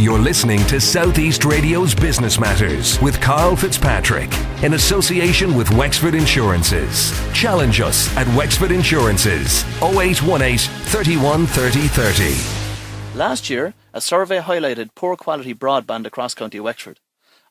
You're listening to Southeast Radio's Business Matters with Karl Fitzpatrick in association with Wexford Insurances. Challenge us at Wexford Insurances 0818 31 30 30. Last year, a survey highlighted poor quality broadband across County Wexford.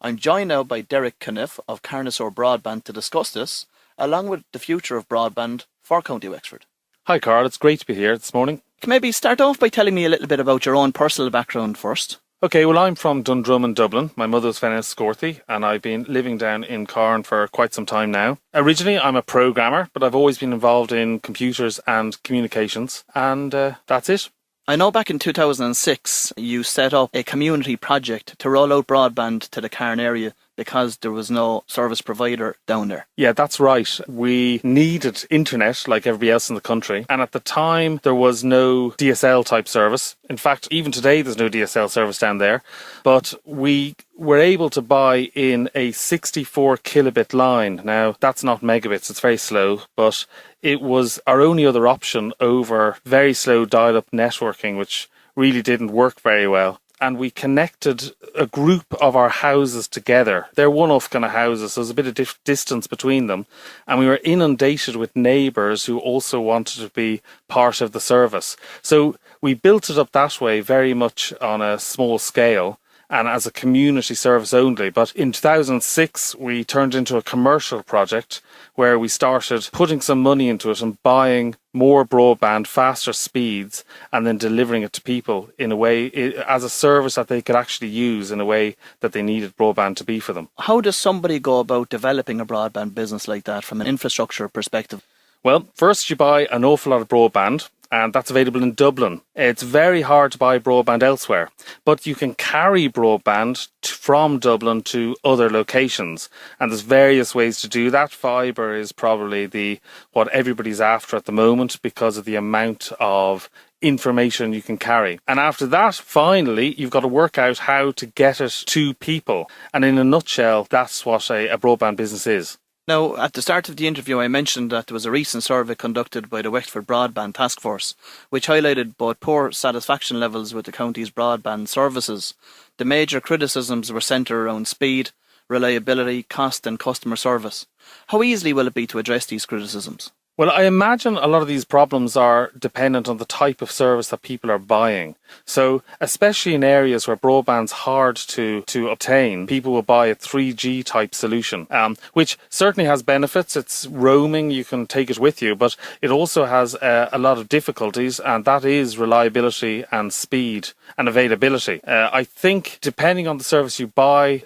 I'm joined now by Derek Conniffe of Carnsore Broadband to discuss this, along with the future of broadband for County Wexford. Hi Karl, it's great to be here this morning. Can maybe start off by telling me a little bit about your own personal background first? Okay, well I'm from Dundrum in Dublin. My mother's Enniscorthy and I've been living down in Carn for quite some time now. Originally I'm a programmer, but I've always been involved in computers and communications, and that's it. I know back in 2006 you set up a community project to roll out broadband to the Carn area because there was no service provider down there. Yeah, that's right. We needed internet like everybody else in the country, and at the time there was no DSL type service. In fact, even today there's no DSL service down there, but we were able to buy in a 64 kilobit line. Now that's not megabits, it's very slow, but it was our only other option over very slow dial-up networking, which really didn't work very well. And we connected a group of our houses together. They're one-off kind of houses, so there's a bit of distance between them. And we were inundated with neighbours who also wanted to be part of the service. So we built it up that way, very much on a small scale and as a community service only. But in 2006, we turned into a commercial project where we started putting some money into it and buying more broadband, faster speeds, and then delivering it to people in a way, as a service that they could actually use in a way that they needed broadband to be for them. How does somebody go about developing a broadband business like that from an infrastructure perspective? Well, first you buy an awful lot of broadband, and that's available in Dublin. It's very hard to buy broadband elsewhere, but you can carry broadband from Dublin to other locations, and there's various ways to do that. Fibre is probably what everybody's after at the moment because of the amount of information you can carry. And after that, finally, you've got to work out how to get it to people. And in a nutshell, that's what a broadband business is. Now, at the start of the interview, I mentioned that there was a recent survey conducted by the Wexford Broadband Task Force, which highlighted both poor satisfaction levels with the county's broadband services. The major criticisms were centred around speed, reliability, cost and customer service. How easily will it be to address these criticisms? Well, I imagine a lot of these problems are dependent on the type of service that people are buying. So, especially in areas where broadband's hard to obtain, people will buy a 3G type solution, which certainly has benefits. It's roaming, you can take it with you, but it also has a lot of difficulties, and that is reliability and speed and availability. I think depending on the service you buy,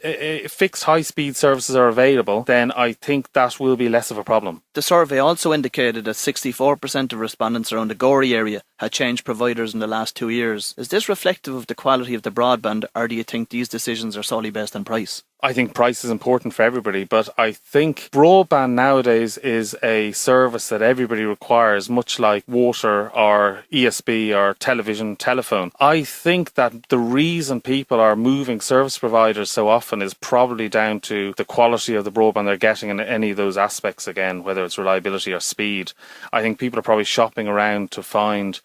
fixed high-speed services are available, then I think that will be less of a problem. The survey also indicated that 64% of respondents around the Gorey area had changed providers in the last 2 years. Is this reflective of the quality of the broadband, or do you think these decisions are solely based on price? I think price is important for everybody, but I think broadband nowadays is a service that everybody requires, much like water or ESB or television, telephone. I think that the reason people are moving service providers so often is probably down to the quality of the broadband they're getting in any of those aspects, again, whether it's reliability or speed. I think people are probably shopping around to find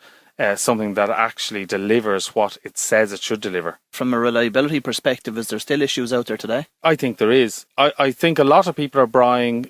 something that actually delivers what it says it should deliver. From a reliability perspective, is there still issues out there today? I think there is. I think a lot of people are buying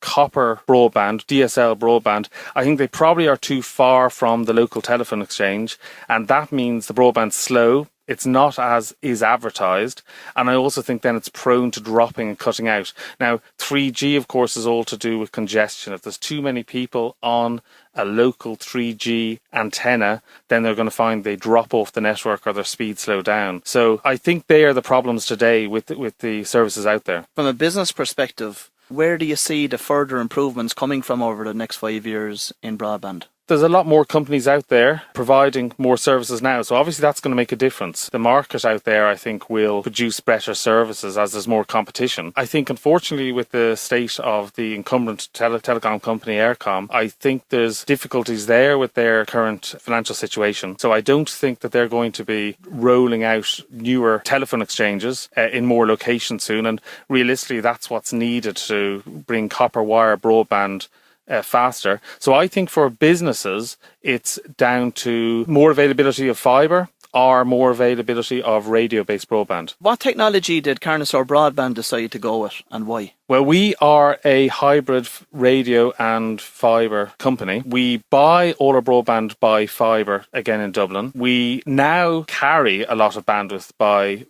copper broadband, DSL broadband. I think they probably are too far from the local telephone exchange, and that means the broadband's slow. It's not as is advertised, and I also think then it's prone to dropping and cutting out. Now, 3G, of course, is all to do with congestion. If there's too many people on a local 3G antenna, then they're going to find they drop off the network or their speed slow down. So I think they are the problems today with the services out there. From a business perspective, where do you see the further improvements coming from over the next 5 years in broadband? There's a lot more companies out there providing more services now, so obviously that's going to make a difference. The market out there, I think, will produce better services as there's more competition. I think, unfortunately, with the state of the incumbent telecom company, Eircom, I think there's difficulties there with their current financial situation. So I don't think that they're going to be rolling out newer telephone exchanges in more locations soon, and realistically that's what's needed to bring copper wire broadband faster. So I think for businesses, it's down to more availability of fibre. or more availability of radio-based broadband. What technology did Carnsore Broadband decide to go with, and why? Well, we are a hybrid radio and fibre company. We buy all our broadband by fibre, again in Dublin. We now carry a lot of bandwidth by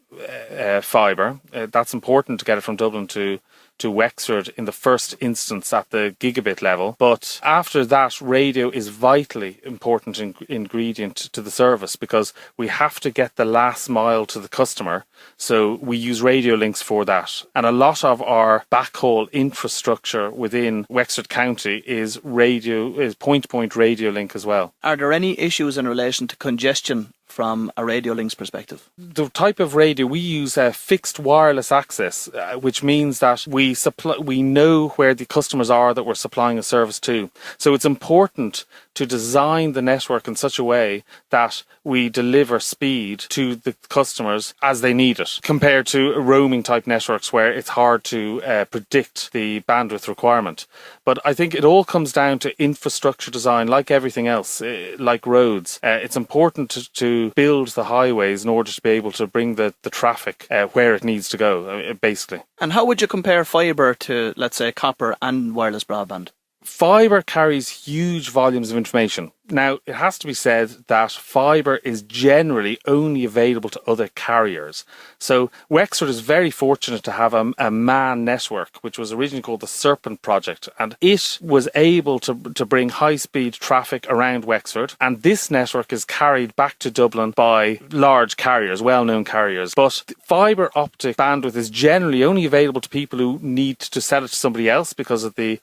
fibre. That's important to get it from Dublin to Wexford in the first instance at the gigabit level. But after that, radio is vitally important ingredient to the service, because we have to get the last mile to the customer. So we use radio links for that. And a lot of our backhaul infrastructure within Wexford County is point-to-point radio link as well. Are there any issues in relation to congestion from a radio links perspective? The type of radio we use, fixed wireless access, which means that we know where the customers are that we're supplying a service to. So it's important to design the network in such a way that we deliver speed to the customers as they need it, compared to roaming type networks where it's hard to predict the bandwidth requirement. But I think it all comes down to infrastructure design, like everything else, like roads. It's important to build the highways in order to be able to bring the traffic where it needs to go, basically. And how would you compare fibre to, let's say, copper and wireless broadband? Fibre carries huge volumes of information. Now, it has to be said that fibre is generally only available to other carriers. So Wexford is very fortunate to have a MAN network, which was originally called the Serpent Project, and it was able to bring high-speed traffic around Wexford, and this network is carried back to Dublin by large carriers, well-known carriers. But fibre optic bandwidth is generally only available to people who need to sell it to somebody else because of the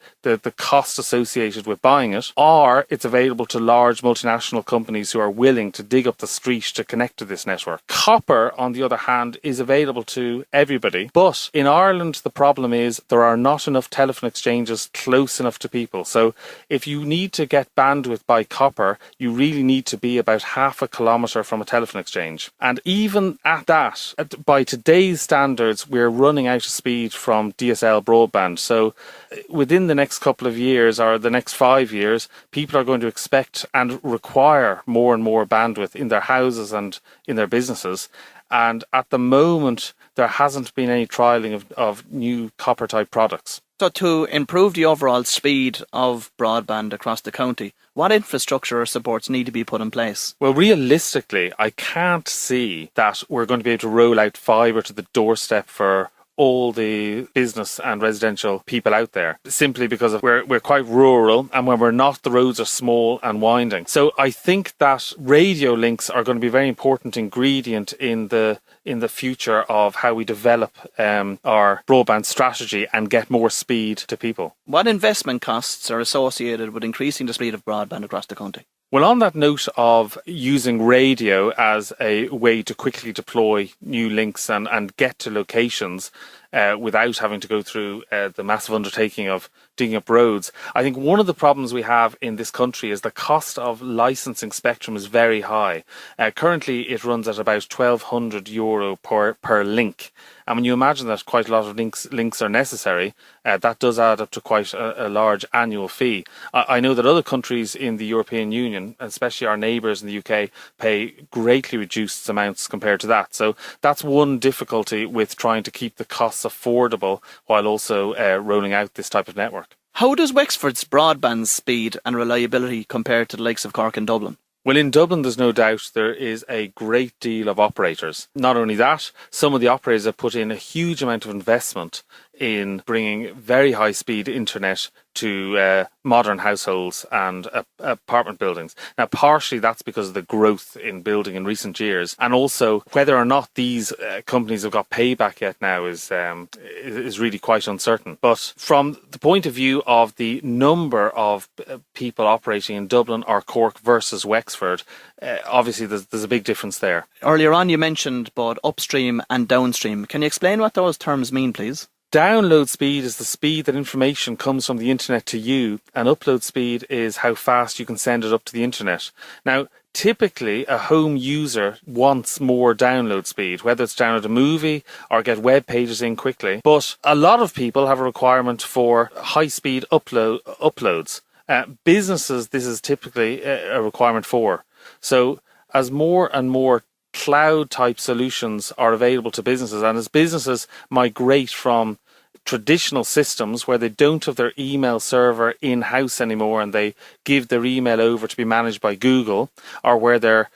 cost associated with buying it, or it's available to large multinational companies who are willing to dig up the street to connect to this network. Copper, on the other hand, is available to everybody, but in Ireland the problem is there are not enough telephone exchanges close enough to people. So if you need to get bandwidth by copper, you really need to be about half a kilometre from a telephone exchange. And even at that, by today's standards, we're running out of speed from DSL broadband. So within the next couple of years, or the next 5 years, people are going to expect and require more and more bandwidth in their houses and in their businesses. And at the moment, there hasn't been any trialling of new copper type products. So to improve the overall speed of broadband across the county, what infrastructure or supports need to be put in place? Well, realistically, I can't see that we're going to be able to roll out fibre to the doorstep for all the business and residential people out there, simply because we're quite rural, and when we're not, the roads are small and winding. So I think that radio links are going to be a very important ingredient in the future of how we develop our broadband strategy and get more speed to people. What investment costs are associated with increasing the speed of broadband across the county? Well, on that note of using radio as a way to quickly deploy new links and get to locations without having to go through the massive undertaking of digging up roads, I think one of the problems we have in this country is the cost of licensing spectrum is very high. Currently, it runs at about €1,200 per link. And when you imagine that quite a lot of links are necessary, that does add up to quite a large annual fee. I know that other countries in the European Union, especially our neighbours in the UK, pay greatly reduced amounts compared to that. So that's one difficulty with trying to keep the costs affordable while also rolling out this type of network. How does Wexford's broadband speed and reliability compare to the likes of Cork and Dublin? Well, in Dublin, there's no doubt there is a great deal of operators. Not only that, some of the operators have put in a huge amount of investment in bringing very high-speed internet to modern households and apartment buildings. Now, partially that's because of the growth in building in recent years, and also whether or not these companies have got payback yet now is really quite uncertain. But from the point of view of the number of people operating in Dublin or Cork versus Wexford, obviously there's a big difference there. Earlier on you mentioned both upstream and downstream. Can you explain what those terms mean, please? Download speed is the speed that information comes from the internet to you, and upload speed is how fast you can send it up to the internet. Now, typically a home user wants more download speed, whether it's download a movie or get web pages in quickly. But a lot of people have a requirement for high-speed uploads. Businesses, this is typically a requirement for. So as more and more cloud type solutions are available to businesses, and as businesses migrate from traditional systems where they don't have their email server in-house anymore and they give their email over to be managed by Google, or where they're,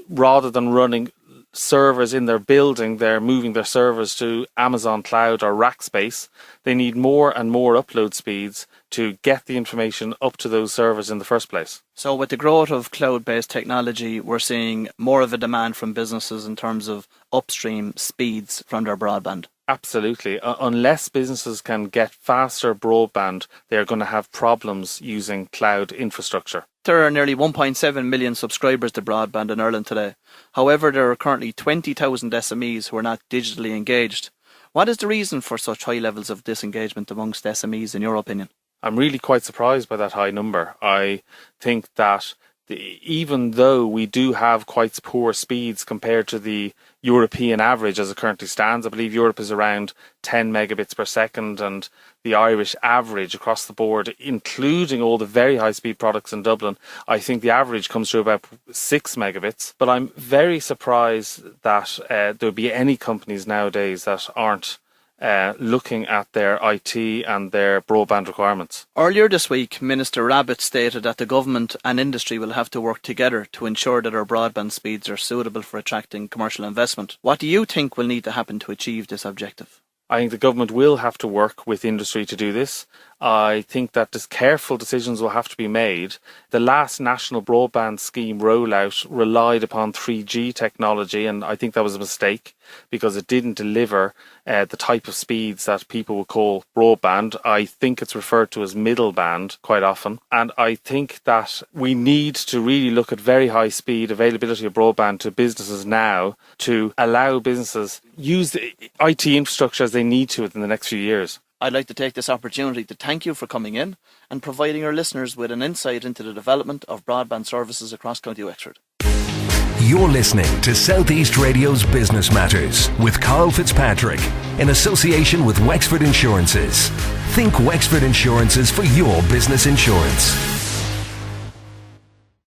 rather than running servers in their building, they're moving their servers to Amazon Cloud or Rackspace, they need more and more upload speeds to get the information up to those servers in the first place. So with the growth of cloud-based technology, we're seeing more of a demand from businesses in terms of upstream speeds from their broadband. Absolutely. Unless businesses can get faster broadband, they're going to have problems using cloud infrastructure. There are nearly 1.7 million subscribers to broadband in Ireland today. However, there are currently 20,000 SMEs who are not digitally engaged. What is the reason for such high levels of disengagement amongst SMEs, in your opinion? I'm really quite surprised by that high number. I think that even though we do have quite poor speeds compared to the European average as it currently stands, I believe Europe is around 10 megabits per second, and the Irish average across the board, including all the very high speed products in Dublin, I think the average comes to about 6 megabits. But I'm very surprised that there'll be any companies nowadays that aren't looking at their IT and their broadband requirements. Earlier this week, Minister Rabbitte stated that the government and industry will have to work together to ensure that our broadband speeds are suitable for attracting commercial investment. What do you think will need to happen to achieve this objective? I think the government will have to work with industry to do this. I think that careful decisions will have to be made. The last national broadband scheme rollout relied upon 3G technology, and I think that was a mistake because it didn't deliver the type of speeds that people would call broadband. I think it's referred to as middle band quite often. And I think that we need to really look at very high speed availability of broadband to businesses now to allow businesses use the IT infrastructure as they need to within the next few years. I'd like to take this opportunity to thank you for coming in and providing our listeners with an insight into the development of broadband services across County Wexford. You're listening to South East Radio's Business Matters with Karl Fitzpatrick in association with Wexford Insurances. Think Wexford Insurances for your business insurance.